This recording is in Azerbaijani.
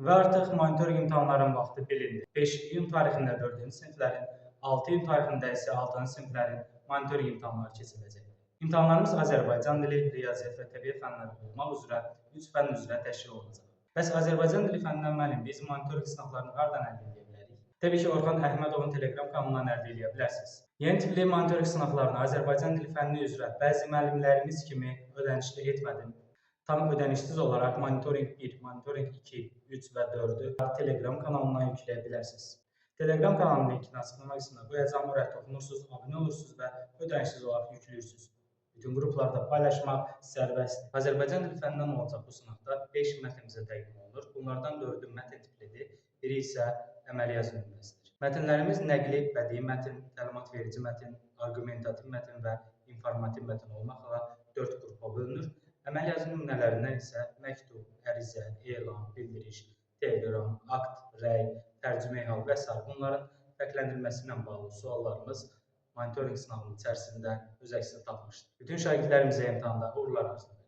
Və artıq monitorinq imtahanların vaxtı bilindi. 5 iyun tarixində 4-cü siniflərin, 6 iyun tarixində isə 6-cı siniflərin monitorinq imtahanları keçiriləcək. İmtahanlarımız Azərbaycan dili, riyaziyyat və təbiət fənləri olmaq üzrə 3 fənn üzrə təşkil olunacaq. Bəs Azərbaycan dili fənnindən müəllim, biz monitorinq sınaqlarını hardan əldə edə bilərik? Təbii ki, Orxan Əhmədovun Telegram kanalından əldə edə bilərsiniz. Yeni tipli monitorinq sınaqlarını Azərbaycan dili fənni üzrə bəzi müəllimlərimiz kimi ödənişli etmədim. Tam ödənişsiz olaraq monitorinq 1, monitorinq 2, 3 və 4-ü Telegram kanalından yükləyə bilərsiniz. Telegram kanalının linkini açıqlama qismində qoyacağım, oraya toxunursunuz, abunə olursunuz və ödənişsiz olaraq yüklüyorsunuz. Bütün qruplarda paylaşmaq sərbəstdir. Azərbaycan dili fənnindən olacaq bu sınaqda 5 mətn bizə təqdim olunur. Bunlardan 4-ü mətn tiplidir, biri isə əməli yazı nümunəsidir. Mətnlərimiz nəqli, bədii mətn, təlimat verici mətn, arqumentativ mətn və informativ mətn olmaqla 4 qrupa bölünür. Əməli yazı nümunələrindən isə məktub, ərizə, elan, bildiriş, teleqram, akt, rəy, tərcümə hal və s. bunların fərqləndirilməsi ilə bağlı suallarımız monitorinq sınağının içərisində öz əksini tapmışdır. Bütün şagirdlərimizə imtahanda uğurlar arzulayıram.